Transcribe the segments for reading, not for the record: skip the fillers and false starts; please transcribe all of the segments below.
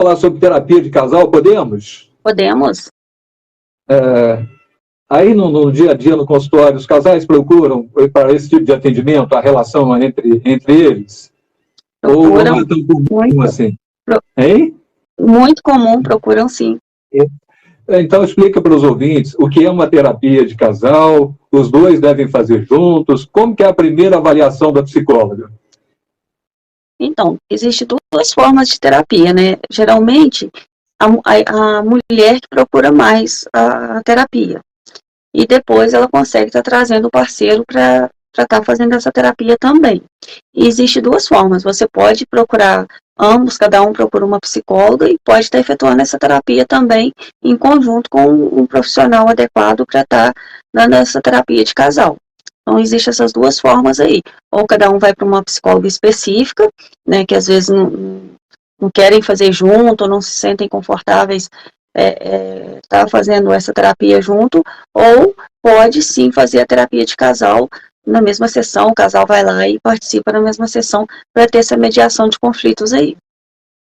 falar sobre terapia de casal, podemos? Podemos. Aí no dia a dia, no consultório, os casais procuram para esse tipo de atendimento, a relação entre eles? Ou não é tão comum assim? Hein? Muito comum, procuram sim. Então, explica para os ouvintes o que é uma terapia de casal, os dois devem fazer juntos, como que é a primeira avaliação da psicóloga? Então, existem duas formas de terapia, né? Geralmente, a mulher que procura mais a terapia. E depois ela consegue estar trazendo o parceiro para estar fazendo essa terapia também. E existe duas formas. Você pode procurar ambos, cada um procura uma psicóloga e pode estar efetuando essa terapia também em conjunto com um profissional adequado para estar dando essa terapia de casal. Então, existem essas duas formas aí. Ou cada um vai para uma psicóloga específica, né, que às vezes não querem fazer junto, ou não se sentem confortáveis tá fazendo essa terapia junto, ou pode sim fazer a terapia de casal na mesma sessão, o casal vai lá e participa na mesma sessão para ter essa mediação de conflitos aí.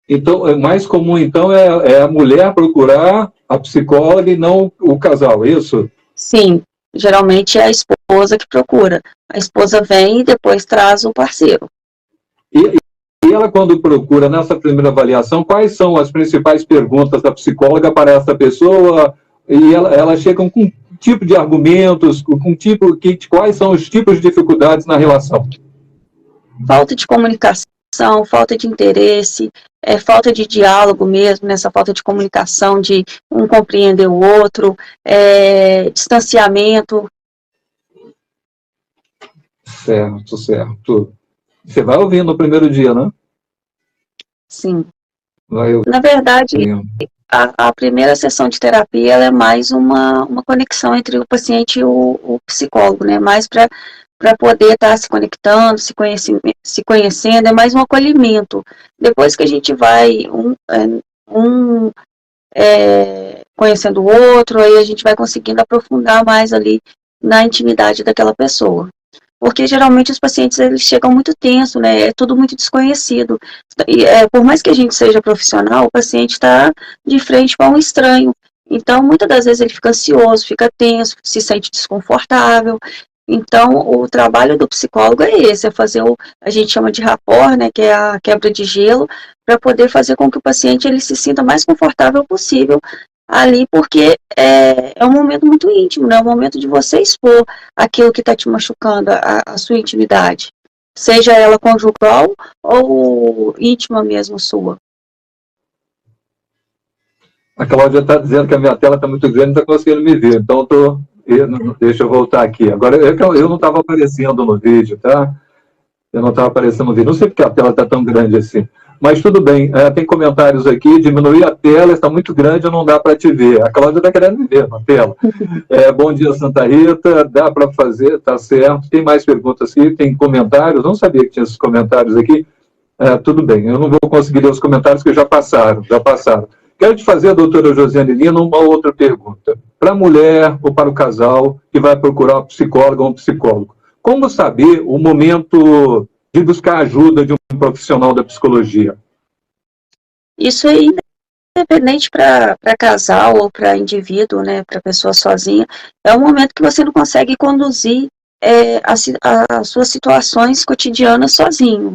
Então, o mais comum, então, é a mulher procurar a psicóloga e não o casal, é isso? Sim, geralmente é a esposa que procura. A esposa vem e depois traz o parceiro. E ela, quando procura, nessa primeira avaliação, quais são as principais perguntas da psicóloga para essa pessoa? E ela chega com que tipo de argumentos, quais são os tipos de dificuldades na relação? Falta de comunicação, falta de interesse, falta de diálogo mesmo, nessa falta de comunicação, de um compreender o outro, distanciamento. Certo, certo. Você vai ouvir no primeiro dia, né? Sim. Na verdade, a primeira sessão de terapia ela é mais uma conexão entre o paciente e o psicólogo, né? Mais para poder estar se conectando, se conhecendo, é mais um acolhimento. Depois que a gente vai conhecendo o outro, aí a gente vai conseguindo aprofundar mais ali na intimidade daquela pessoa. Porque geralmente os pacientes eles chegam muito tenso, né? É tudo muito desconhecido. E, por mais que a gente seja profissional, o paciente está de frente com um estranho. Então, muitas das vezes ele fica ansioso, fica tenso, se sente desconfortável. Então, o trabalho do psicólogo é esse, é fazer a gente chama de rapport, né, que é a quebra de gelo, para poder fazer com que o paciente ele se sinta mais confortável possível ali, porque é um momento muito íntimo, né? É um momento de você expor aquilo que está te machucando, a sua intimidade, seja ela conjugal ou íntima mesmo sua. A Cláudia está dizendo que a minha tela está muito grande, não está conseguindo me ver, então deixa eu voltar aqui. Agora, eu não estava aparecendo no vídeo, tá? Eu não estava aparecendo no vídeo. Não sei porque a tela está tão grande assim. Mas tudo bem, tem comentários aqui, diminuir a tela, está muito grande, não dá para te ver. A Cláudia está querendo me ver na tela. Bom dia, Santa Rita, dá para fazer, tá certo. Tem mais perguntas aqui, tem comentários, não sabia que tinha esses comentários aqui. Tudo bem, eu não vou conseguir ler os comentários que já passaram. Quero te fazer, doutora Josiane Lina, uma outra pergunta. Para a mulher ou para o casal que vai procurar uma psicóloga ou um psicólogo, como saber o momento de buscar ajuda de um profissional da psicologia? Isso é independente para casal ou para indivíduo, né, para pessoa sozinha, é um momento que você não consegue conduzir as suas situações cotidianas sozinho.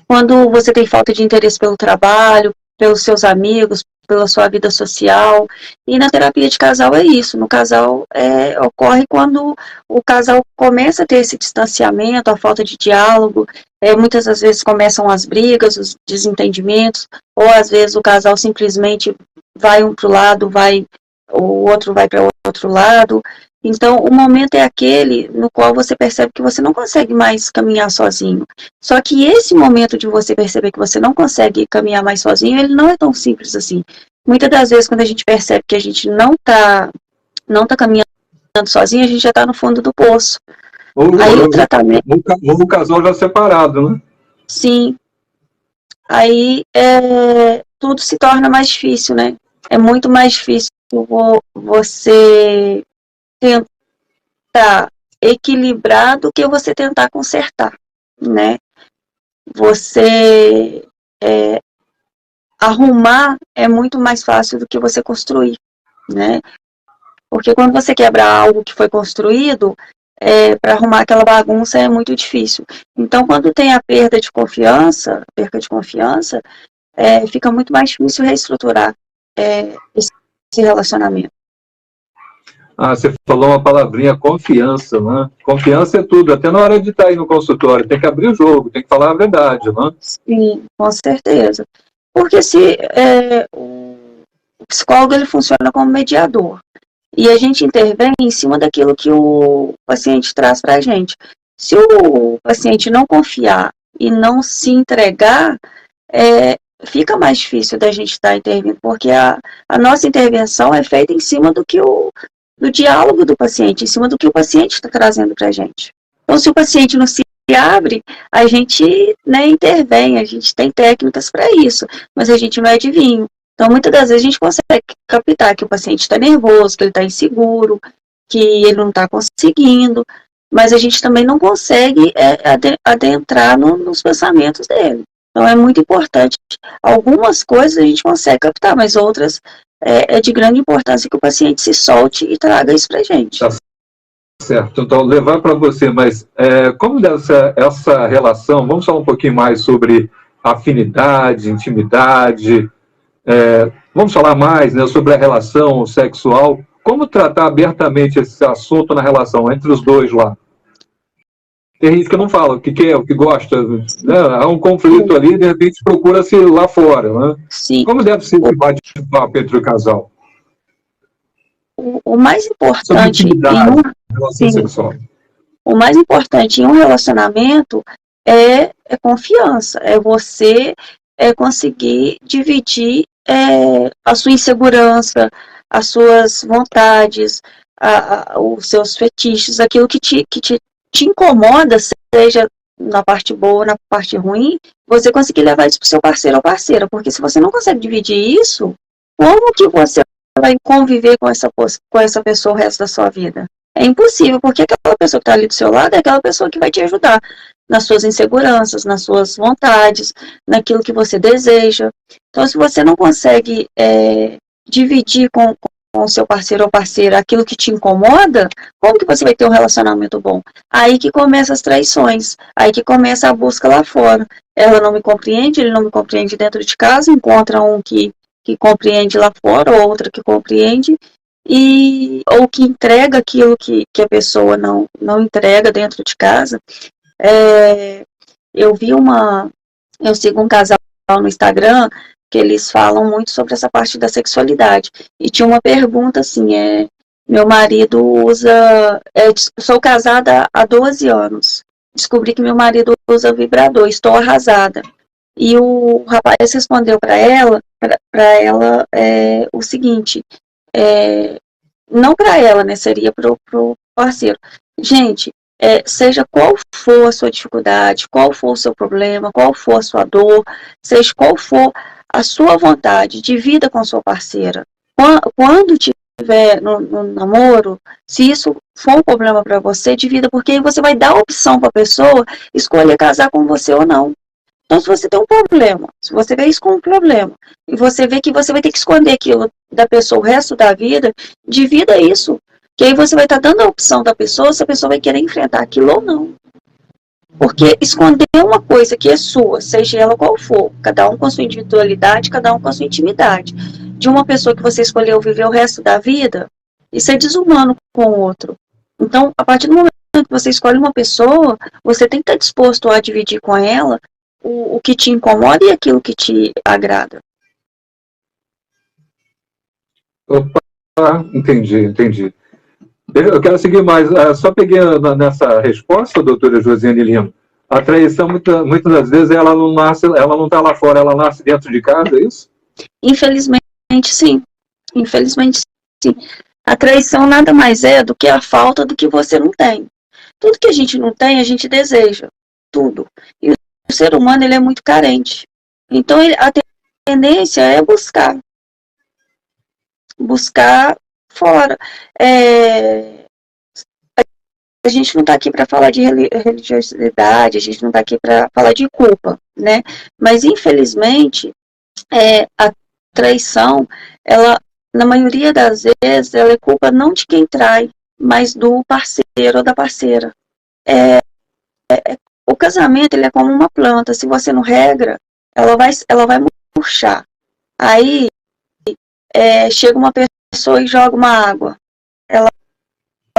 Quando você tem falta de interesse pelo trabalho, pelos seus amigos, pela sua vida social, e na terapia de casal é isso, no casal ocorre quando o casal começa a ter esse distanciamento, a falta de diálogo, muitas das vezes começam as brigas, os desentendimentos, ou às vezes o casal simplesmente vai um para o lado, o outro vai para o outro lado. Então, o momento é aquele no qual você percebe que você não consegue mais caminhar sozinho. Só que esse momento de você perceber que você não consegue caminhar mais sozinho, ele não é tão simples assim. Muitas das vezes, quando a gente percebe que a gente não tá caminhando sozinho, a gente já está no fundo do poço. Aí o tratamento... O casal já separado, né? Sim. Aí tudo se torna mais difícil, né? É muito mais difícil você tentar equilibrar do que você tentar consertar, né? Você arrumar é muito mais fácil do que você construir, né? Porque quando você quebra algo que foi construído, para arrumar aquela bagunça é muito difícil. Então, quando tem a perda de confiança, fica muito mais difícil reestruturar esse relacionamento. Ah, você falou uma palavrinha, confiança, né? Confiança é tudo, até na hora de estar aí no consultório, tem que abrir o jogo, tem que falar a verdade, né? Sim, com certeza. Porque se o psicólogo ele funciona como mediador, e a gente intervém em cima daquilo que o paciente traz para a gente. Se o paciente não confiar e não se entregar, fica mais difícil da gente estar intervindo, porque a nossa intervenção é feita em cima do diálogo do paciente, em cima do que o paciente está trazendo para a gente. Então, se o paciente não se abre, a gente, né, intervém, a gente tem técnicas para isso, mas a gente não é adivinho. Então, muitas das vezes a gente consegue captar que o paciente está nervoso, que ele está inseguro, que ele não está conseguindo, mas a gente também não consegue adentrar nos pensamentos dele. Então, é muito importante. Algumas coisas a gente consegue captar, mas outras é de grande importância que o paciente se solte e traga isso para a gente. Tá certo. Então, levar para você, mas como essa relação, vamos falar um pouquinho mais sobre afinidade, intimidade, vamos falar mais, né, sobre a relação sexual, como tratar abertamente esse assunto na relação entre os dois lá? Tem gente que não fala o que quer, o que gosta, né? Há um conflito ali, de repente procura-se lá fora, né? Sim. Como deve ser esse bate-papo entre o casal? O mais importante o mais importante em um relacionamento é confiança, é você conseguir dividir a sua insegurança, as suas vontades, os seus fetiches, aquilo que te incomoda, seja na parte boa ou na parte ruim, você conseguir levar isso para o seu parceiro ou parceira, porque se você não consegue dividir isso, como que você vai conviver com essa pessoa o resto da sua vida? É impossível, porque aquela pessoa que está ali do seu lado é aquela pessoa que vai te ajudar nas suas inseguranças, nas suas vontades, naquilo que você deseja. Então, se você não consegue dividir com o seu parceiro ou parceira aquilo que te incomoda, como que você vai ter um relacionamento bom? Aí que começam as traições, aí que começa a busca lá fora. Ela não me compreende, ele não me compreende dentro de casa, encontra um que compreende lá fora, ou outra que compreende, ou que entrega aquilo que a pessoa não entrega dentro de casa. Eu sigo um casal no Instagram que eles falam muito sobre essa parte da sexualidade, e tinha uma pergunta assim, meu marido sou casada há 12 anos, descobri que meu marido usa vibrador, estou arrasada. E o rapaz respondeu para ela o seguinte, não para ela, né, seria para o parceiro. Gente, seja qual for a sua dificuldade, qual for o seu problema, qual for a sua dor, seja qual for a sua vontade, divida com a sua parceira. Quando tiver no namoro, se isso for um problema para você, divida, porque aí você vai dar a opção para a pessoa escolher casar com você ou não. Então, se você tem um problema, se você vê isso como um problema, e você vê que você vai ter que esconder aquilo da pessoa o resto da vida, divida isso. Que aí você vai estar dando a opção da pessoa, se a pessoa vai querer enfrentar aquilo ou não. Porque esconder uma coisa que é sua, seja ela qual for, cada um com a sua individualidade, cada um com a sua intimidade, de uma pessoa que você escolheu viver o resto da vida, isso é desumano com o outro. Então, a partir do momento que você escolhe uma pessoa, você tem que estar disposto a dividir com ela o que te incomoda e aquilo que te agrada. Opa, entendi. Eu quero seguir mais. Só peguei nessa resposta, doutora Josiane Lima. A traição, muitas das vezes, ela não está lá fora, ela nasce dentro de casa, é isso? Infelizmente, sim. A traição nada mais é do que a falta do que você não tem. Tudo que a gente não tem, a gente deseja. Tudo. E o ser humano, ele é muito carente. Então, a tendência é buscar fora. A gente não está aqui para falar de religiosidade, a gente não está aqui para falar de culpa, né? Mas, infelizmente, a traição, ela, na maioria das vezes, ela é culpa não de quem trai, mas do parceiro ou da parceira. O casamento, ele é como uma planta, se você não regra, ela vai murchar. Aí, chega uma pessoa e joga uma água, ela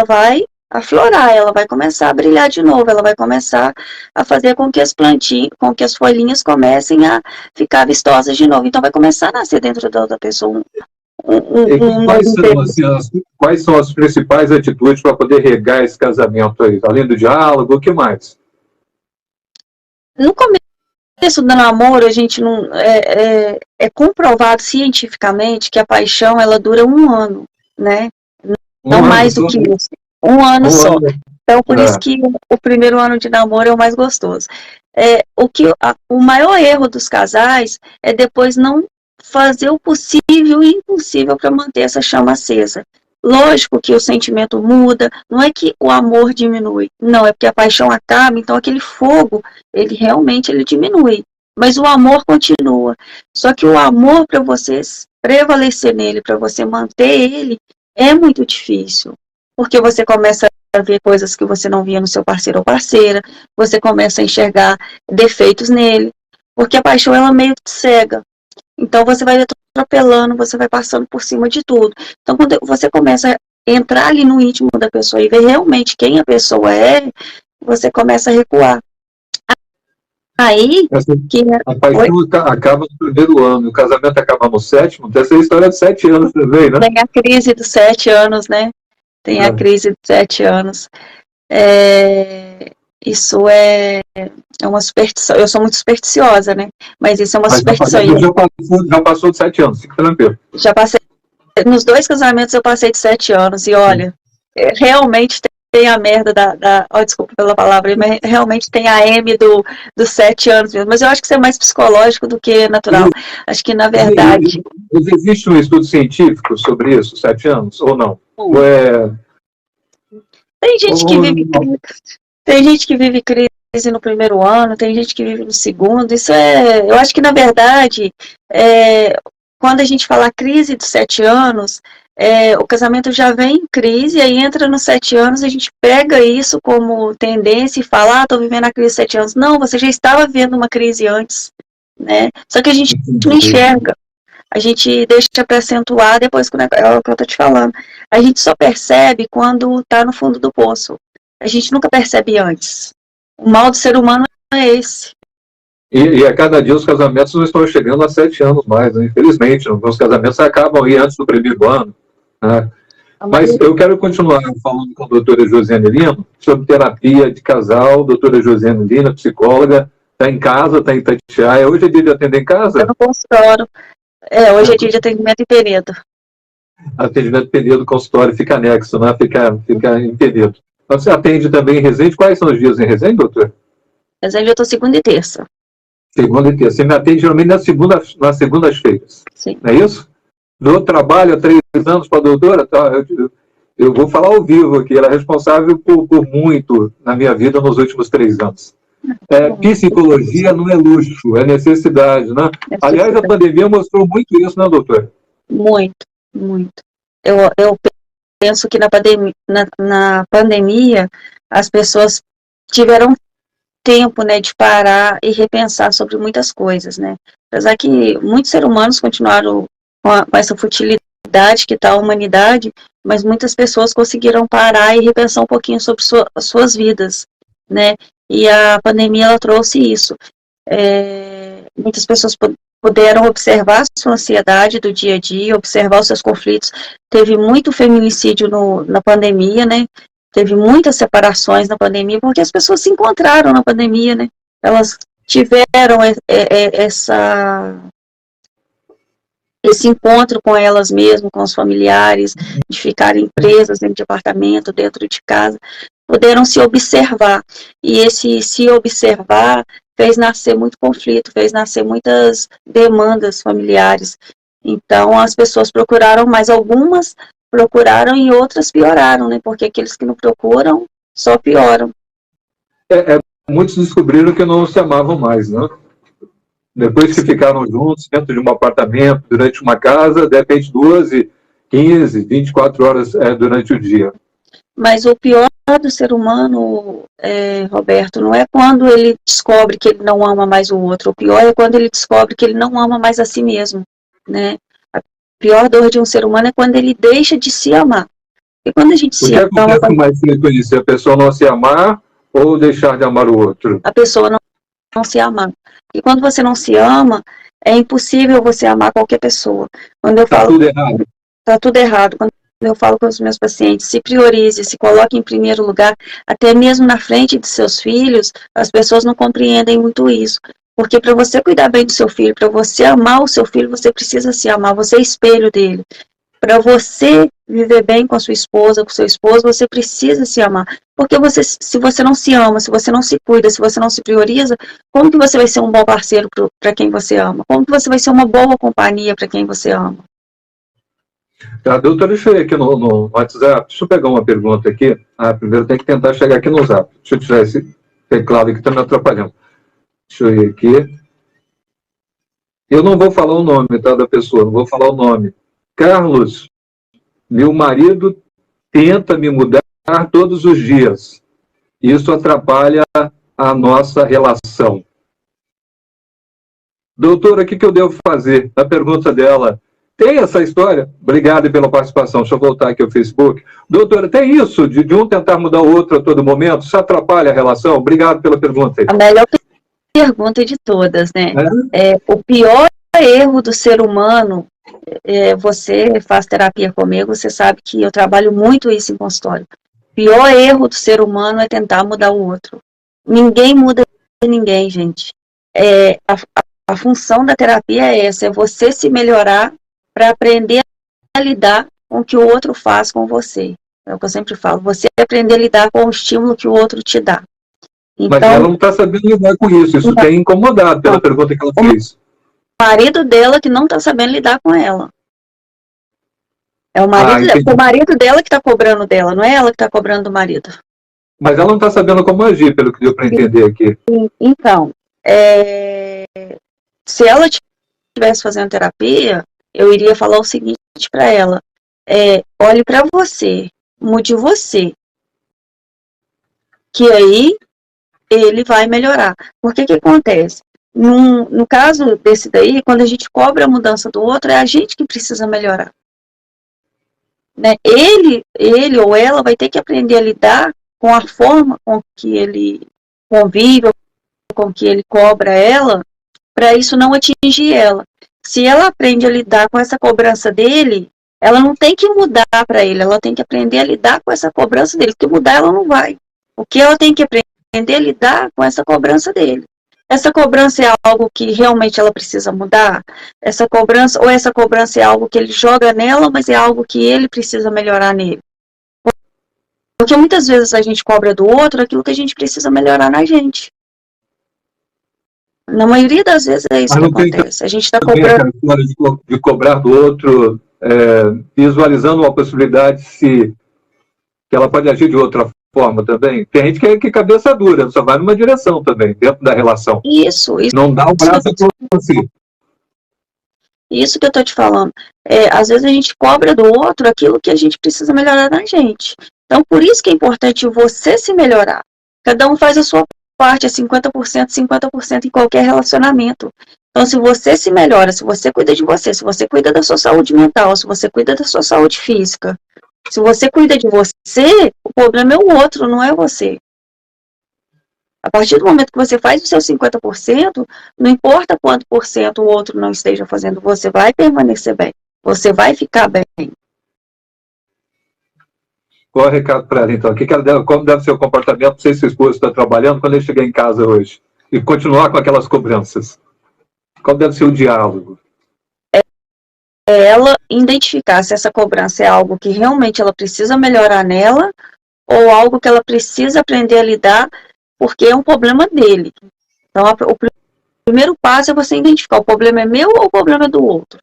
vai aflorar, ela vai começar a brilhar de novo, ela vai começar a fazer com que as plantinhas, com que as folhinhas comecem a ficar vistosas de novo. Então vai começar a nascer dentro da outra pessoa quais são as principais atitudes para poder regar esse casamento aí? Além do diálogo, o que mais? No começo do namoro, a gente não é comprovado cientificamente que a paixão ela dura 1 ano, né? Não mais do que isso. 1 ano só. Então, por isso que o primeiro ano de namoro é o mais gostoso. O maior erro dos casais é depois não fazer o possível e impossível para manter essa chama acesa. Lógico que o sentimento muda, não é que o amor diminui, não, é porque a paixão acaba, então aquele fogo, ele realmente diminui, mas o amor continua. Só que o amor, para você prevalecer nele, para você manter ele, é muito difícil, porque você começa a ver coisas que você não via no seu parceiro ou parceira, você começa a enxergar defeitos nele, porque a paixão ela meio que cega. Então você vai atropelando, você vai passando por cima de tudo. Então quando você começa a entrar ali no íntimo da pessoa e ver realmente quem a pessoa é, você começa a recuar. Aí... A paixão acaba no primeiro ano, o casamento acaba no 7º, essa é a história de 7 anos também, né? Tem a crise dos 7 anos, né? Tem a crise dos 7 anos. Isso é uma superstição. Eu sou muito supersticiosa, né? Mas isso é uma superstição. Já passou de 7 anos, fica tranquilo. Já passei. Nos 2 casamentos eu passei de 7 anos. E olha, realmente tem a merda desculpa pela palavra, mas realmente tem a M dos 7 anos mesmo. Mas eu acho que isso é mais psicológico do que natural. Acho que, na verdade... Existe um estudo científico sobre isso, 7 anos, ou não? Tem gente que vive crise. Tem gente que vive crise no primeiro ano, tem gente que vive no segundo. Isso eu acho que, na verdade, quando a gente fala crise dos 7 anos, o casamento já vem em crise, aí entra nos 7 anos, a gente pega isso como tendência e fala, estou vivendo a crise de 7 anos. Não, você já estava vivendo uma crise antes, né? Só que a gente não enxerga. A gente deixa para acentuar depois, é o que eu estou te falando. A gente só percebe quando está no fundo do poço. A gente nunca percebe antes. O mal do ser humano é esse. E a cada dia os casamentos não estão chegando a 7 anos mais, né? Infelizmente. Os casamentos acabam aí antes do primeiro ano. Né? Mas eu quero continuar falando com a doutora Josiane Lino sobre terapia de casal. Doutora Josiane Lino, psicóloga, está em casa, está em Itatiaia. Hoje é dia de atender em casa? Eu no consultório. Hoje é dia de atendimento em Penedo. Atendimento em Penedo, consultório fica anexo, né? Fica em Penedo. Você atende também em Resende? Quais são os dias em Resende, doutor? Resende eu estou segunda e terça. Segunda e terça. Você me atende geralmente nas segundas-feiras. Sim. Não é isso? Do trabalho há 3 anos para a doutora, tá? Eu vou falar ao vivo aqui, ela é responsável por muito na minha vida nos últimos 3 anos. Psicologia não é luxo, é necessidade, né? Aliás, a pandemia mostrou muito isso, né, doutora? Muito, muito. Eu penso que na pandemia as pessoas tiveram tempo, né, de parar e repensar sobre muitas coisas, né? Apesar que muitos seres humanos continuaram com essa futilidade que está a humanidade, mas muitas pessoas conseguiram parar e repensar um pouquinho sobre suas vidas, né? E a pandemia, ela trouxe isso. Muitas pessoas puderam observar a sua ansiedade do dia a dia, observar os seus conflitos. Teve muito feminicídio na pandemia, né? Teve muitas separações na pandemia, porque as pessoas se encontraram na pandemia, né? Elas tiveram esse encontro com elas mesmas, com os familiares, de ficarem presas dentro de apartamento, dentro de casa, puderam se observar. E esse se observar fez nascer muito conflito, fez nascer muitas demandas familiares. Então, as pessoas procuraram, mas algumas procuraram e outras pioraram, né? Porque aqueles que não procuram só pioram. Muitos descobriram que não se amavam mais, né? Depois que ficaram juntos, dentro de um apartamento, durante uma casa, de repente 12, 15, 24 horas durante o dia. Mas o pior do ser humano, Roberto, não é quando ele descobre que ele não ama mais o outro. O pior é quando ele descobre que ele não ama mais a si mesmo, né? A pior dor de um ser humano é quando ele deixa de se amar. E quando a gente se ama... O que acontece com mais frequência? A pessoa não se amar ou deixar de amar o outro? A pessoa não se amar. E quando você não se ama, é impossível você amar qualquer pessoa. Quando eu falo... tudo errado. Tá tudo errado. Quando eu falo com os meus pacientes, se priorize, se coloque em primeiro lugar, até mesmo na frente de seus filhos, as pessoas não compreendem muito isso. Porque para você cuidar bem do seu filho, para você amar o seu filho, você precisa se amar, você é espelho dele. Para você viver bem com a sua esposa, com o seu esposo, você precisa se amar. Porque se você não se ama, se você não se cuida, se você não se prioriza, como que você vai ser um bom parceiro para quem você ama? Como que você vai ser uma boa companhia para quem você ama? Tá, doutor, deixa eu ir aqui no WhatsApp. Deixa eu pegar uma pergunta aqui. Primeiro tem que tentar chegar aqui no Zap. Deixa eu tirar esse teclado aqui que está me atrapalhando. Deixa eu ir aqui. Eu não vou falar o nome, tá, da pessoa, não vou falar o nome. Carlos, meu marido tenta me mudar todos os dias. Isso atrapalha a nossa relação. Doutora, o que eu devo fazer? A pergunta dela, tem essa história? Obrigado pela participação. Deixa eu voltar aqui ao Facebook. Doutora, tem isso de um tentar mudar o outro a todo momento? Isso atrapalha a relação? Obrigado pela pergunta aí. A melhor pergunta de todas, né? O pior erro do ser humano, você faz terapia comigo, você sabe que eu trabalho muito isso em consultório. O pior erro do ser humano é tentar mudar o outro. Ninguém muda ninguém, gente. A função da terapia é essa, é você se melhorar para aprender a lidar com o que o outro faz com você. É o que eu sempre falo, você aprender a lidar com o estímulo que o outro te dá. Então, mas ela não está sabendo lidar com isso, isso tem incomodado pela pergunta que ela fez. O marido dela que não está sabendo lidar com ela. É o marido dela que está cobrando dela, não é ela que está cobrando do marido. Mas ela não está sabendo como agir, pelo que deu para entender aqui. Então, se ela estivesse fazendo terapia, eu iria falar o seguinte para ela, olhe para você, mude você, que aí ele vai melhorar. Porque que acontece? No caso desse daí, quando a gente cobra a mudança do outro, é a gente que precisa melhorar. Né? Ele ou ela vai ter que aprender a lidar com a forma com que ele convive, com que ele cobra ela, para isso não atingir ela. Se ela aprende a lidar com essa cobrança dele, ela não tem que mudar para ele, ela tem que aprender a lidar com essa cobrança dele, porque mudar ela não vai. O que ela tem que aprender a lidar com essa cobrança dele. Essa cobrança é algo que realmente ela precisa mudar? Essa cobrança é algo que ele joga nela, mas é algo que ele precisa melhorar nele? Porque muitas vezes a gente cobra do outro aquilo que a gente precisa melhorar na gente. Na maioria das vezes é isso que acontece. A gente está cobrando... de cobrar do outro, visualizando uma possibilidade que ela pode agir de outra forma também. Tem gente que é cabeça dura, só vai numa direção também, dentro da relação. Isso. Não dá o braço para você. Isso que eu estou te falando. Às vezes a gente cobra do outro aquilo que a gente precisa melhorar na gente. Então, por isso que é importante você se melhorar. Cada um faz a sua parte, é 50%, 50% em qualquer relacionamento. Então, se você se melhora, se você cuida de você, se você cuida da sua saúde mental, se você cuida da sua saúde física, se você cuida de você, o problema é o outro, não é você. A partir do momento que você faz o seu 50%, não importa quanto por cento o outro não esteja fazendo, você vai permanecer bem. Você vai ficar bem. Qual é o recado para ela, então? Como deve ser o comportamento, não sei se o esposo está trabalhando, quando ele chegar em casa hoje? E continuar com aquelas cobranças? Qual deve ser o diálogo? Ela identificar se essa cobrança é algo que realmente ela precisa melhorar nela, ou algo que ela precisa aprender a lidar, porque é um problema dele. Então, o primeiro passo é você identificar, o problema é meu ou o problema é do outro?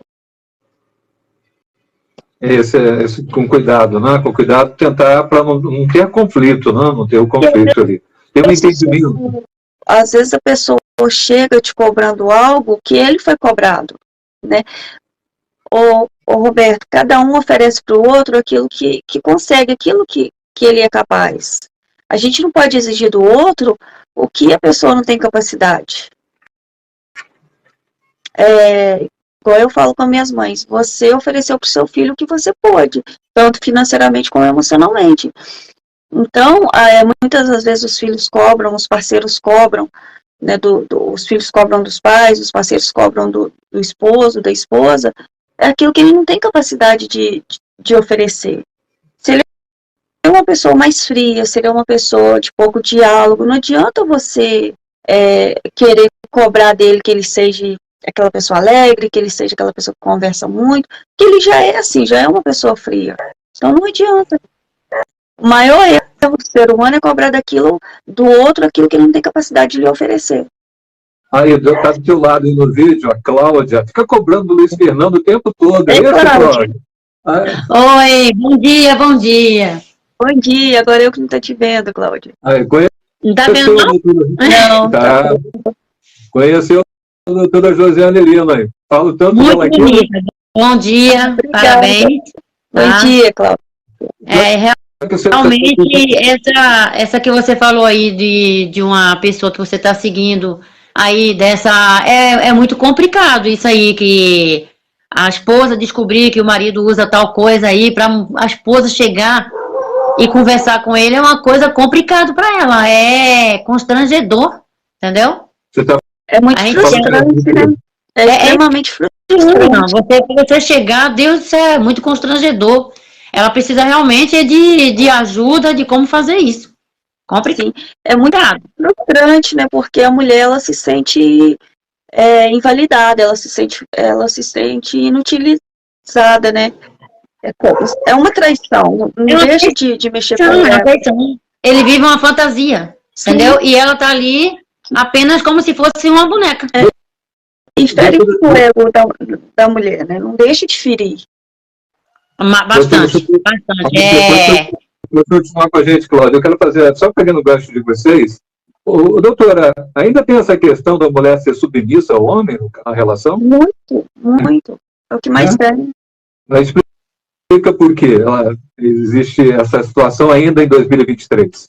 Esse com cuidado, né? Com cuidado, tentar para não ter conflito, né? Não ter o conflito ali. Tem um entendimento. Às vezes a pessoa chega te cobrando algo que ele foi cobrado, né? Ô Roberto, cada um oferece para o outro aquilo que consegue, aquilo que ele é capaz. A gente não pode exigir do outro o que a pessoa não tem capacidade. Igual eu falo com as minhas mães, você ofereceu para o seu filho o que você pôde, tanto financeiramente como emocionalmente. Então, muitas das vezes os filhos cobram, os parceiros cobram, né, os filhos cobram dos pais, os parceiros cobram do esposo, da esposa, é aquilo que ele não tem capacidade de oferecer. Se ele é uma pessoa mais fria, se ele é uma pessoa de pouco diálogo, não adianta você querer cobrar dele que ele seja aquela pessoa alegre, que ele seja aquela pessoa que conversa muito, que ele já é assim, já é uma pessoa fria. Então não adianta. O maior erro do ser humano é cobrar do outro aquilo que ele não tem capacidade de lhe oferecer. Aí, está do teu lado aí no vídeo, a Cláudia, fica cobrando do Luiz Fernando o tempo todo. É isso, Cláudia? Oi, bom dia, bom dia. Bom dia, agora eu que não estou te vendo, Cláudia. Não está vendo, não? Tá. Conheceu a doutora Josiane Lima aí. Falo tanto muito dela aqui. Bonita. Bom dia, parabéns. Bom dia, Cláudia. Realmente, essa que você falou aí de uma pessoa que você está seguindo aí é muito complicado isso aí, que a esposa descobrir que o marido usa tal coisa aí, para a esposa chegar e conversar com ele é uma coisa complicada para ela, é constrangedor, entendeu? É muito frustrante, né? É extremamente frustrante. Você chegar, Deus, é muito constrangedor. Ela precisa realmente de ajuda de como fazer isso. Complicado. Sim, é muito frustrante, né? Porque a mulher, ela se sente invalidada, ela se sente inutilizada, né? É uma traição, não deixa de mexer com ela. Ele vive uma fantasia, sim, entendeu? E ela tá ali apenas como se fosse uma boneca. E fere o ego da mulher, né? Não deixa de ferir. Bastante. Vou continuar com a gente, Cláudia. Eu quero fazer, só pegando o gancho de vocês, doutora, ainda tem essa questão da mulher ser submissa ao homem na relação? Muito, muito. É o que mais tem. Mas explica por que existe essa situação ainda em 2023.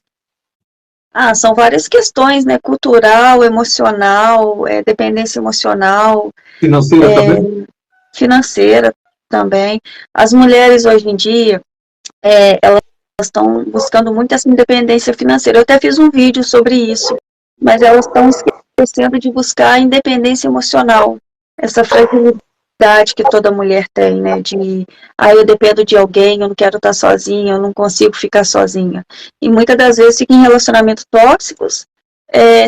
São várias questões, né? Cultural, emocional, dependência emocional. Financeira também? Financeira também. As mulheres hoje em dia, elas estão buscando muito essa independência financeira. Eu até fiz um vídeo sobre isso, mas elas estão esquecendo de buscar a independência emocional, essa fragilidade que toda mulher tem, né, eu dependo de alguém, eu não quero estar sozinha, eu não consigo ficar sozinha. E muitas das vezes fica em relacionamentos tóxicos,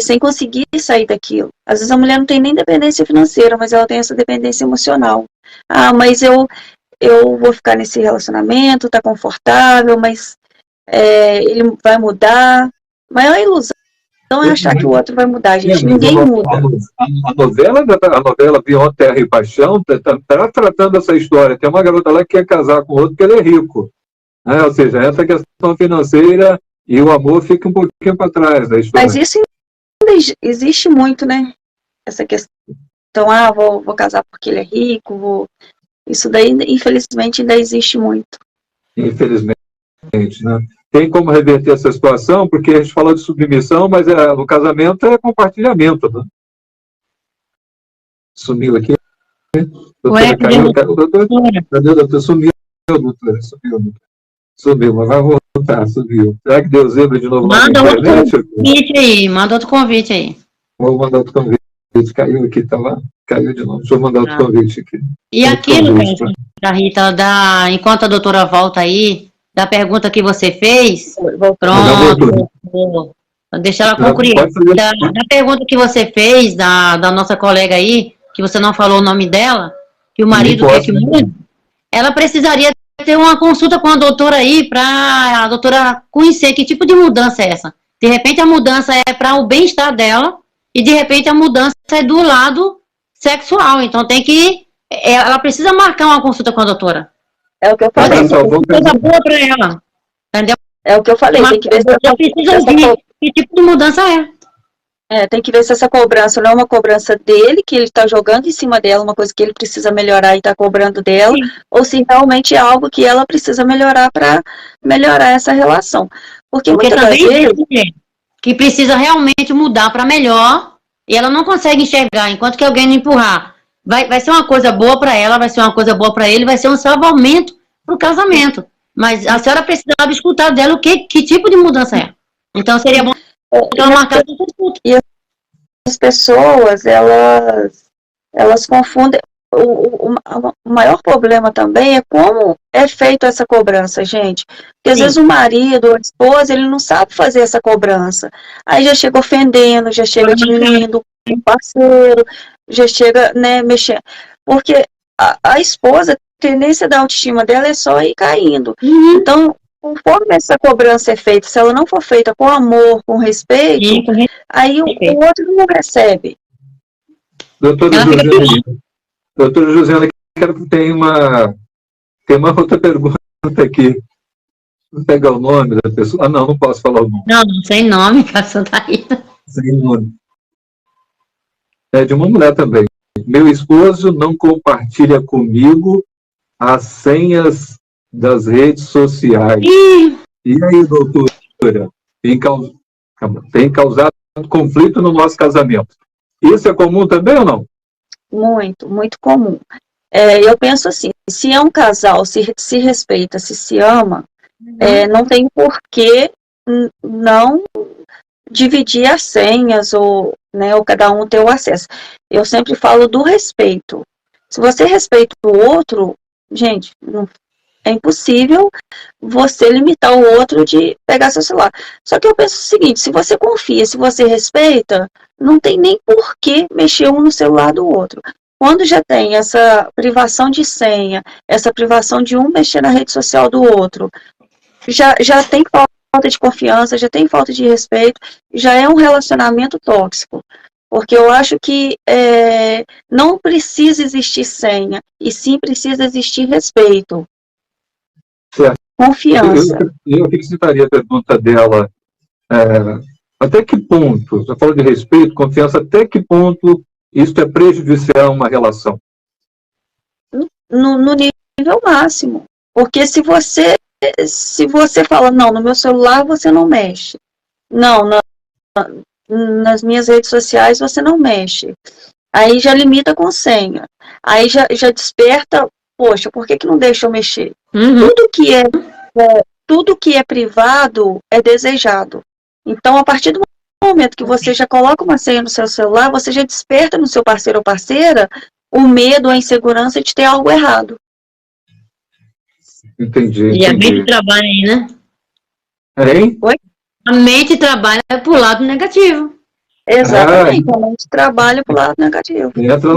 sem conseguir sair daquilo. Às vezes a mulher não tem nem dependência financeira, mas ela tem essa dependência emocional. Mas eu vou ficar nesse relacionamento, tá confortável, mas ele vai mudar. Mas é uma ilusão achar que o outro vai mudar, gente. Ninguém muda. A novela Vion, Terra e Paixão está tratando essa história. Tem uma garota lá que quer casar com outro porque ele é rico. Ou seja, essa questão financeira e o amor fica um pouquinho para trás da história. Mas isso ainda existe muito, né? Essa questão, vou casar porque ele é rico, Isso daí, infelizmente, ainda existe muito. Infelizmente, né? Tem como reverter essa situação, porque a gente fala de submissão, mas no casamento é compartilhamento, né? Sumiu aqui. Doutora, caiu. Doutora, sumiu, doutora. Sumiu, mas vai voltar, sumiu. Será que Deus lembra de novo? Manda outro convite aí. Vou mandar outro convite. Caiu aqui, tá lá? Caiu de novo. Deixa eu mandar outro convite aqui. E aquilo, Rita, enquanto a doutora volta aí, da pergunta que você fez, pronto, deixa ela concluir. Da pergunta que você fez, da nossa colega aí, que você não falou o nome dela, que o marido quer que mude, ela precisaria ter uma consulta com a doutora aí, para a doutora conhecer que tipo de mudança é essa. De repente a mudança é para o bem-estar dela, e de repente a mudança é do lado sexual, então ela precisa marcar uma consulta com a doutora. É o que eu falei. Coisa boa para ela, entendeu? É o que eu falei, tem que ver se precisa ouvir que tipo de mudança é. Tem que ver se essa cobrança não é uma cobrança dele, que ele está jogando em cima dela, uma coisa que ele precisa melhorar e está cobrando dela, sim, ou se realmente é algo que ela precisa melhorar para melhorar essa relação. Porque muitas das vezes... que precisa realmente mudar para melhor, e ela não consegue enxergar, enquanto que alguém empurrar. Vai ser uma coisa boa para ela, vai ser uma coisa boa para ele, vai ser um salvamento para o casamento. Mas a senhora precisava escutar dela que tipo de mudança é. Então seria bom ela marcar essa escuta. E as pessoas, elas confundem. O maior problema também é como é feita essa cobrança, gente. Porque às vezes o marido ou a esposa, ele não sabe fazer essa cobrança. Aí já chega ofendendo, já chega diminuindo o parceiro, já chega, né, mexendo. Porque a esposa, a tendência da autoestima dela é só ir caindo. Então, conforme essa cobrança é feita, se ela não for feita com amor, com respeito, aí o outro não recebe. Doutora Josiane, quero que tem uma outra pergunta aqui. Vou pegar o nome da pessoa. Não posso falar o nome. Não, sem nome, passou daí. Sem nome. É de uma mulher também. Meu esposo não compartilha comigo as senhas das redes sociais. E aí, doutora? Tem causado conflito no nosso casamento. Isso é comum também ou não? Muito, muito comum. Eu penso assim, se é um casal, se respeita, se ama, não tem por que não dividir as senhas ou cada um ter o acesso. Eu sempre falo do respeito. Se você respeita o outro, gente, é impossível você limitar o outro de pegar seu celular. Só que eu penso o seguinte, se você confia, se você respeita, não tem nem por que mexer um no celular do outro. Quando já tem essa privação de senha, essa privação de um mexer na rede social do outro, já tem falta de confiança, já tem falta de respeito, já é um relacionamento tóxico. Porque eu acho que não precisa existir senha, e sim precisa existir respeito. Certo. Confiança. Eu citaria a pergunta dela, até que ponto, você falou de respeito, confiança, até que ponto isso é prejudicial a uma relação? No nível máximo. Porque se você fala, não, no meu celular você não mexe. Não, nas minhas redes sociais você não mexe. Aí já limita com senha. Aí já desperta, poxa, por que não deixa eu mexer? Tudo que é privado é desejado. Então, a partir do momento que você já coloca uma senha no seu celular, você já desperta no seu parceiro ou parceira o medo, a insegurança de ter algo errado. Entendi. E a mente trabalha aí, né? Hein? Oi? A mente trabalha pro lado negativo. Exatamente, a mente trabalha pro lado negativo. Entra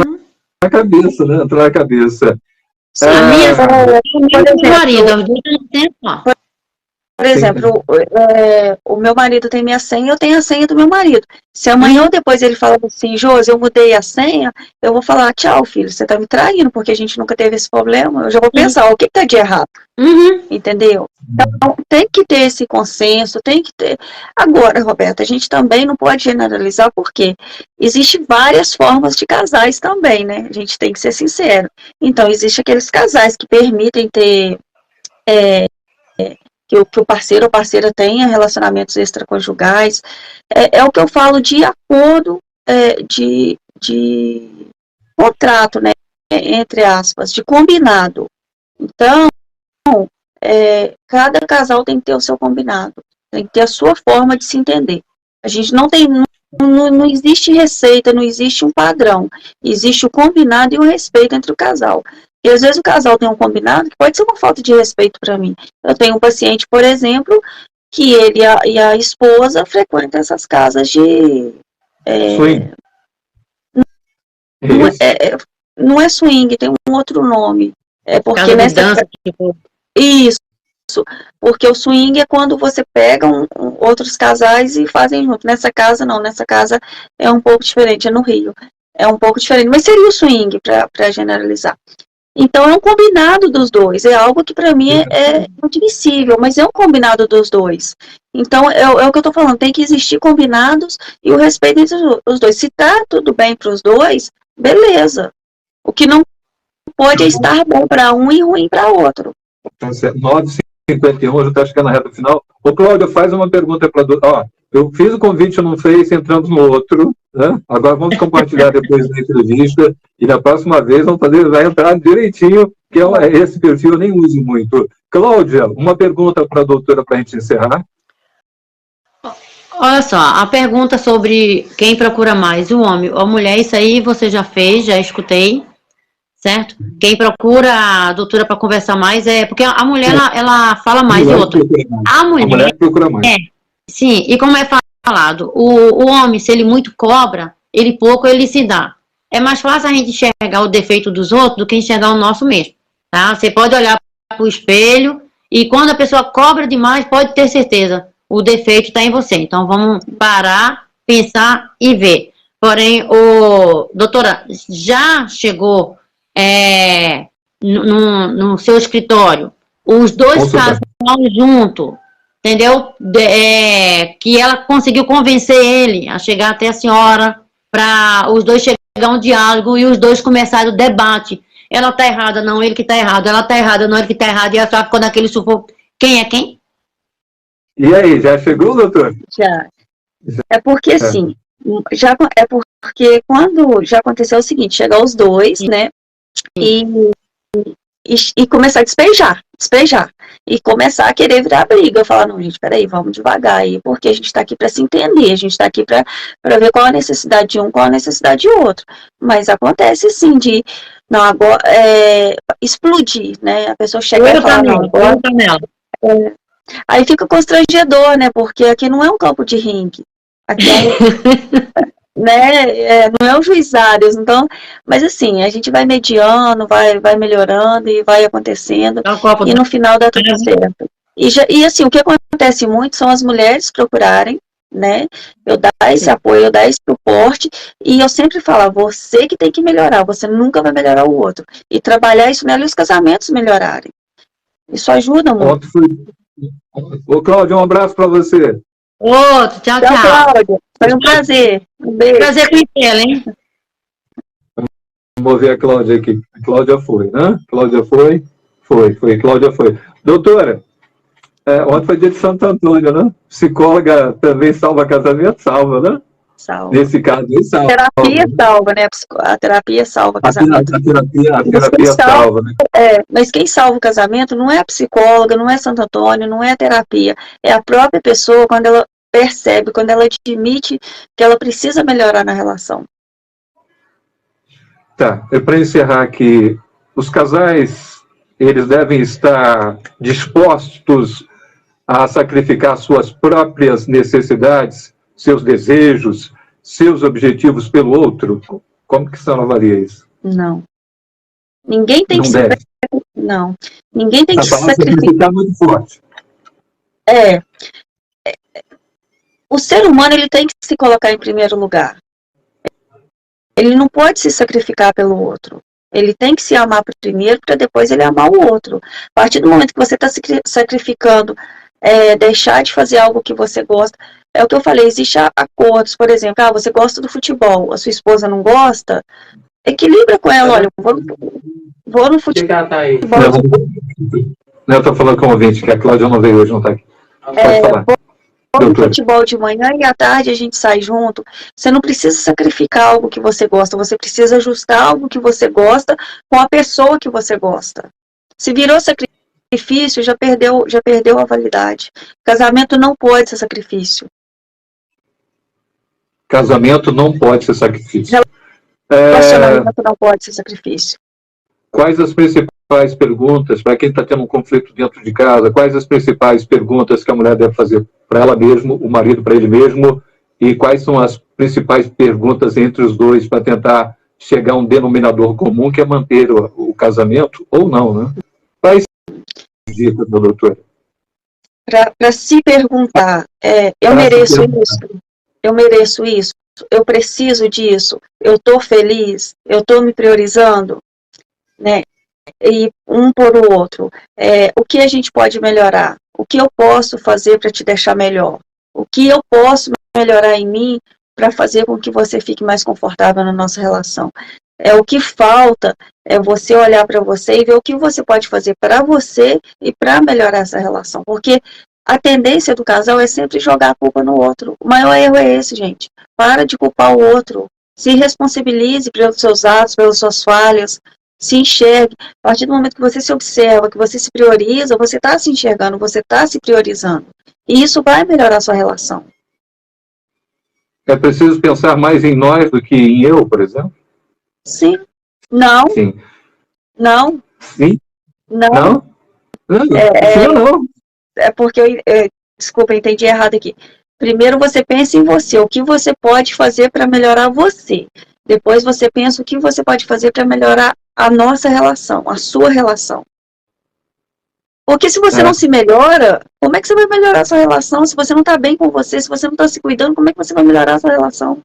na cabeça, né? Entra na cabeça. Sim, por exemplo, o meu marido tem minha senha, eu tenho a senha do meu marido. Se amanhã ou depois ele falar assim, Josi, eu mudei a senha, eu vou falar, tchau, filho, você tá me traindo, porque a gente nunca teve esse problema. Eu já vou pensar, o que tá de errado? Entendeu? Então, tem que ter esse consenso, tem que ter... Agora, Roberta, a gente também não pode generalizar, porque existem várias formas de casais também, né? A gente tem que ser sincero. Então, existem aqueles casais que permitem ter... que o parceiro ou parceira tenha relacionamentos extraconjugais, é o que eu falo de acordo, de contrato, né, entre aspas, de combinado. Então, cada casal tem que ter o seu combinado, tem que ter a sua forma de se entender. A gente não existe receita, não existe um padrão, existe o combinado e o respeito entre o casal. E às vezes o casal tem um combinado que pode ser uma falta de respeito para mim. Eu tenho um paciente, por exemplo, que ele e a esposa frequentam essas casas de... swing. Não é swing, tem um outro nome. Porque casa de dança, tipo... Isso. Porque o swing é quando você pega outros casais e fazem junto. Nessa casa, não. Nessa casa é um pouco diferente, é no Rio. É um pouco diferente, mas seria o swing, para generalizar. Então, é um combinado dos dois. É algo que, para mim, é admissível, mas é um combinado dos dois. Então, é o que eu estou falando. Tem que existir combinados e o respeito entre os dois. Se tá tudo bem para os dois, beleza. O que não pode é estar bom para um e ruim para outro. Tá certo. 9h51, já está chegando na reta final. Ô, Cláudia, faz uma pergunta para a eu fiz o convite no Face, entramos no outro, né? Agora vamos compartilhar depois da entrevista e na próxima vez vai entrar direitinho, que esse perfil eu nem uso muito. Cláudia, uma pergunta para a doutora para a gente encerrar. Olha só, a pergunta sobre quem procura mais, o homem ou a mulher, isso aí você já fez, já escutei, certo? Quem procura a doutora para conversar mais porque a mulher, ela fala mais e outra. A mulher procura mais. Sim, e como é falado, o homem, se ele muito cobra, ele se dá. É mais fácil a gente enxergar o defeito dos outros do que enxergar o nosso mesmo, tá? Você pode olhar para o espelho e quando a pessoa cobra demais, pode ter certeza, o defeito está em você. Então, vamos parar, pensar e ver. Porém, doutora, já chegou no seu escritório, os dois casais juntos, entendeu? Que ela conseguiu convencer ele a chegar até a senhora, para os dois chegar a um diálogo e os dois começarem o debate. Ela tá errada, não, ele que tá errado. Ela tá errada, não, ele que tá errado. E a senhora ficou naquele sufoco. Quem é quem? E aí, já chegou, doutor? Já. É porque, assim, porque quando já aconteceu o seguinte, chegar os dois, né, e começar a despejar, e começar a querer virar briga, eu falar, não, gente, peraí, vamos devagar aí, porque a gente tá aqui para se entender, a gente tá aqui para ver qual a necessidade de um, qual a necessidade de outro, mas acontece sim de, não, agora, explodir, né, a pessoa chega e fala, não, agora, aí fica constrangedor, né, porque aqui não é um campo de ringue, aqui é né, não é um juizado, então, mas assim, a gente vai mediando, vai melhorando e vai acontecendo, e no final dá tudo certo. E assim, o que acontece muito são as mulheres procurarem, né, eu dar esse apoio, eu dar esse suporte, e eu sempre falo, você que tem que melhorar, você nunca vai melhorar o outro, e trabalhar isso nela e os casamentos melhorarem. Isso ajuda muito. Ô, Cláudia, um abraço para você. Outro, tchau. Cláudia. Foi um prazer. Um beijo. Prazer com ela, hein? Vamos ver a Cláudia aqui. A Cláudia foi, né? Cláudia foi. Cláudia foi. Doutora, ontem foi dia de Santo Antônio, né? Psicóloga também salva casamento? Salva, né? Salva. Nesse caso, aí salva. A terapia salva, né? A terapia salva o casamento. A terapia salva, né? Mas quem salva o casamento não é a psicóloga, não é Santo Antônio, não é a terapia. É a própria pessoa quando ela percebe, quando ela admite que ela precisa melhorar na relação. Tá, para encerrar aqui, os casais, eles devem estar dispostos a sacrificar suas próprias necessidades, seus desejos, seus objetivos pelo outro? Como que você avalia isso? Não. Ninguém tem que Não. Ninguém tem que se sacrificar muito forte. O ser humano, ele tem que se colocar em primeiro lugar. Ele não pode se sacrificar pelo outro. Ele tem que se amar primeiro, para depois ele amar o outro. A partir do momento que você está se sacrificando, deixar de fazer algo que você gosta, é o que eu falei, existem acordos, por exemplo, você gosta do futebol, a sua esposa não gosta, equilibra com ela, olha, vou no futebol. Eu estou falando com o ouvinte, que a Cláudia não veio hoje, não está aqui. Pode falar. Vou no futebol de manhã e à tarde a gente sai junto. Você não precisa sacrificar algo que você gosta, você precisa ajustar algo que você gosta com a pessoa que você gosta. Se virou sacrifício, já perdeu a validade. Casamento não pode ser sacrifício. Casamento não pode ser sacrifício. Relacionamento não pode ser sacrifício. Quais as principais perguntas, para quem está tendo um conflito dentro de casa, quais as principais perguntas que a mulher deve fazer para ela mesma, o marido para ele mesmo, e quais são as principais perguntas entre os dois para tentar chegar a um denominador comum, que é manter o casamento, ou não, né? Quais dicas, doutora? Para se perguntar, eu mereço isso? Eu mereço isso? Eu preciso disso? Eu estou feliz? Eu estou me priorizando? Né? e um por o outro. O que a gente pode melhorar? O que eu posso fazer para te deixar melhor? O que eu posso melhorar em mim para fazer com que você fique mais confortável na nossa relação? O que falta é você olhar para você e ver o que você pode fazer para você e para melhorar essa relação. Porque a tendência do casal é sempre jogar a culpa no outro. O maior erro é esse, gente. Para de culpar o outro. Se responsabilize pelos seus atos, pelas suas falhas. Se enxergue. A partir do momento que você se observa, que você se prioriza, você está se enxergando, você está se priorizando. E isso vai melhorar a sua relação. É preciso pensar mais em nós do que em eu, por exemplo? Sim. Não. Sim. Não. Sim. Não. Não? Sim ou não? É porque desculpa, eu entendi errado aqui. Primeiro você pensa em você, o que você pode fazer para melhorar você. Depois você pensa o que você pode fazer para melhorar a nossa relação, a sua relação. Porque se você não se melhora, como é que você vai melhorar a sua relação? Se você não está bem com você, se você não está se cuidando, como é que você vai melhorar a sua relação?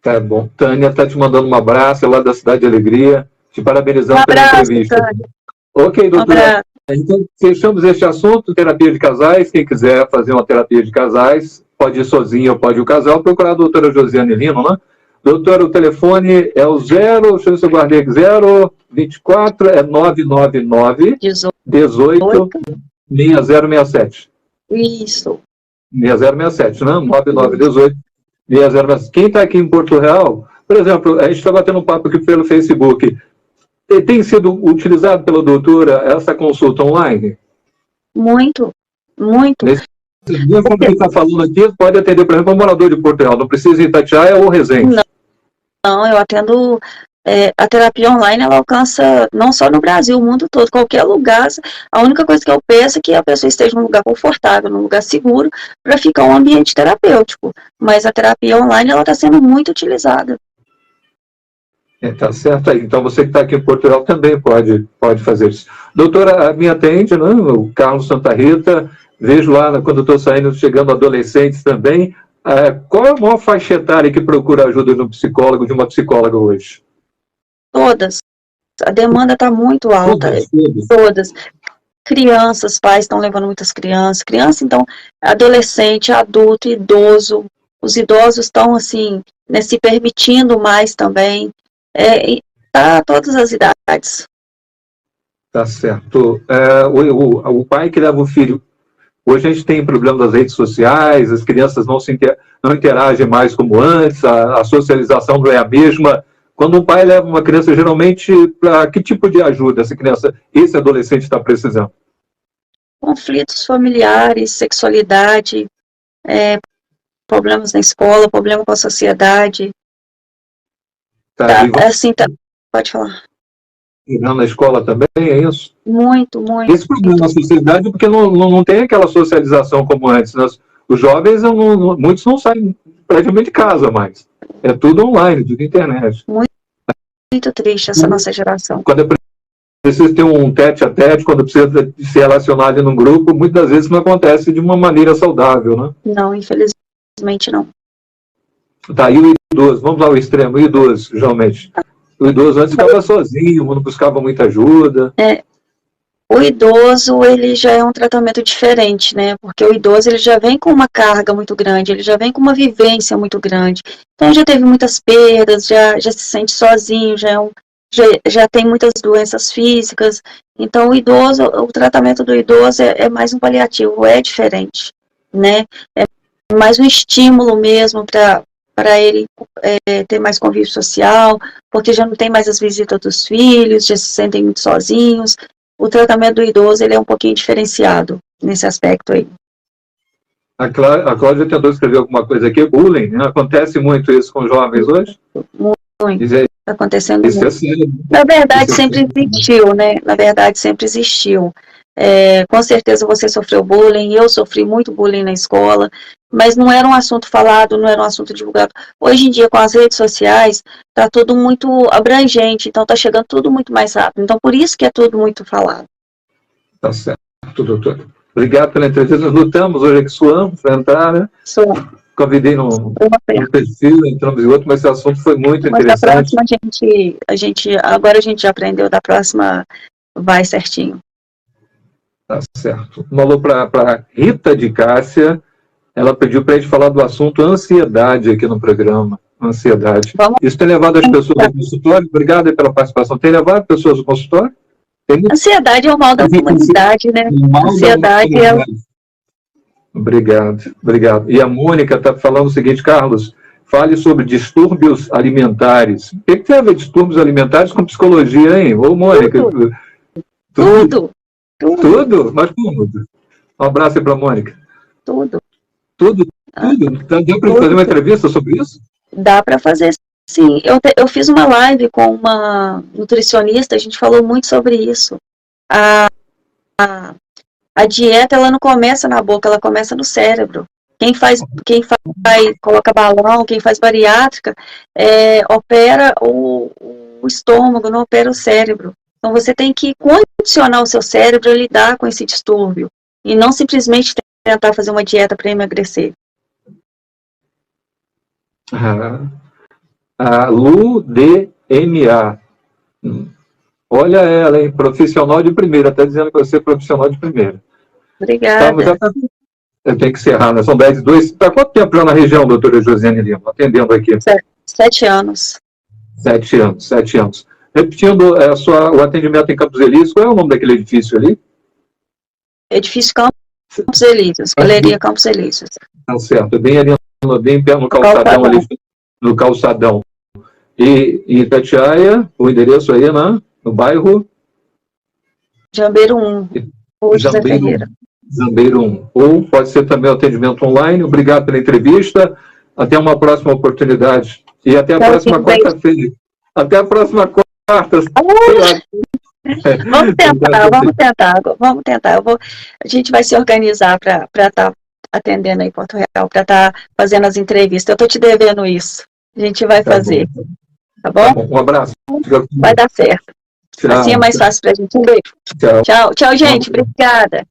Tá bom. Tânia está te mandando um abraço, é lá da Cidade de Alegria, te parabenizando pela entrevista. Tânia. Ok, doutora. Então, fechamos este assunto, terapia de casais. Quem quiser fazer uma terapia de casais, pode ir sozinho ou pode ir o casal, procurar a doutora Josiane Lino, né? Doutora, o telefone é o 0, deixa eu ver se eu guardei, 024, é 999 18 6067. Isso. 6067, né? 9918 6067. Quem está aqui em Porto Real, por exemplo, a gente está batendo um papo aqui pelo Facebook. Tem sido utilizado pela doutora essa consulta online? Muito, muito. Como que está falando aqui, pode atender, por exemplo, um morador de Porto Real, não precisa ir em Itatiaia ou Resende? Não, eu atendo, a terapia online, ela alcança não só no Brasil, o mundo todo, qualquer lugar. A única coisa que eu peço é que a pessoa esteja num lugar confortável, num lugar seguro, para ficar um ambiente terapêutico. Mas a terapia online, ela está sendo muito utilizada. Tá certo aí. Então, você que está aqui em Portugal também pode fazer isso. Doutora, me atende, né? O Carlos Santa Rita, vejo lá, quando eu estou saindo, chegando adolescentes também. Qual é a maior faixa etária que procura ajuda de um psicólogo, de uma psicóloga hoje? Todas. A demanda está muito alta. Todas. Crianças, pais estão levando muitas crianças. Criança, então, adolescente, adulto, idoso. Os idosos estão, assim, né, se permitindo mais também. Para todas as idades. Tá certo. O pai que leva o filho. Hoje a gente tem problema das redes sociais, as crianças não interagem mais como antes, a socialização não é a mesma. Quando um pai leva uma criança, geralmente, para que tipo de ajuda esse adolescente está precisando? Conflitos familiares, sexualidade, problemas na escola, problema com a sociedade. Pode falar. Na escola também, é isso? Muito, muito. Esse problema na sociedade é porque não tem aquela socialização como antes. Os jovens, muitos não saem praticamente de casa mais. É tudo online, tudo internet. Muito triste essa nossa geração. Quando precisa ter um tete-a-tete, quando precisa se relacionar ali num grupo, muitas vezes não acontece de uma maneira saudável, né? Não, infelizmente não. Tá, e o idoso? Vamos lá ao extremo, o idoso, geralmente. O idoso antes ficava sozinho, não buscava muita ajuda. O idoso, ele já é um tratamento diferente, né? Porque o idoso, ele já vem com uma carga muito grande, ele já vem com uma vivência muito grande. Então, já teve muitas perdas, já se sente sozinho, já tem muitas doenças físicas. Então, o tratamento do idoso é mais um paliativo, é diferente, né? É mais um estímulo mesmo para ele ter mais convívio social, porque já não tem mais as visitas dos filhos, já se sentem muito sozinhos. O tratamento do idoso, ele é um pouquinho diferenciado nesse aspecto aí. A Cláudia tentou escrever alguma coisa aqui, bullying, né? Acontece muito isso com jovens hoje? Muito. Está acontecendo muito. Assim, na verdade, sempre existiu, né? Na verdade, sempre existiu. Com certeza você sofreu bullying, eu sofri muito bullying na escola, mas não era um assunto falado, não era um assunto divulgado. Hoje em dia, com as redes sociais, está tudo muito abrangente, então está chegando tudo muito mais rápido. Então, por isso que é tudo muito falado. Tá certo, doutor. Obrigado pela entrevista. Nós lutamos hoje aqui, suamos para entrar, né? Convidei no perfil, entramos em outro, mas esse assunto foi muito interessante. Da próxima agora a gente já aprendeu, da próxima vai certinho. Tá certo. Um alô para Rita de Cássia. Ela pediu para a gente falar do assunto ansiedade aqui no programa. Ansiedade. Isso tem levado as pessoas ao consultório? Obrigado pela participação. Tem levado as pessoas ao consultório? Ansiedade é o mal da humanidade, né? Ansiedade é o... Obrigado. E a Mônica está falando o seguinte, Carlos, fale sobre distúrbios alimentares. O que tem a ver distúrbios alimentares com psicologia, hein? Ô, Mônica. Tudo. Mas como? Um abraço aí para a Mônica. Tudo. Dá para fazer uma entrevista sobre isso? Dá para fazer, sim. Eu fiz uma live com uma nutricionista, a gente falou muito sobre isso. A dieta, ela não começa na boca, ela começa no cérebro. Quem coloca balão, quem faz bariátrica, opera o estômago, não opera o cérebro. Então, você tem que condicionar o seu cérebro a lidar com esse distúrbio. E não simplesmente tentar fazer uma dieta para emagrecer. A LuDMA. Olha ela, hein? Profissional de primeira. Está dizendo que você é profissional de primeira. Obrigada. Eu tenho que encerrar, né? São 10:02. Está quanto tempo já na região, doutora Josiane Lima? Atendendo aqui. 7 anos. 7 anos. Repetindo, o atendimento em Campos Elíseos, qual é o nome daquele edifício ali? Edifício Campos Elíseos, Galeria Campos Elíseos. Tá certo, bem ali no calçadão, ali no calçadão. E em Itatiaia, o endereço aí, né? No bairro? Jambeiro 1, José Ferreira. Jambeiro 1. Ou pode ser também o atendimento online. Obrigado pela entrevista. Até uma próxima oportunidade. E até a próxima quarta-feira. Até a próxima quarta. Vamos tentar. A gente vai se organizar para estar atendendo aí Porto Real, para estar fazendo as entrevistas. Eu estou te devendo isso. A gente vai fazer. Tá bom? Um abraço. Vai dar certo. Tchau, assim é mais fácil para a gente. Um beijo. Tchau, gente. Obrigada.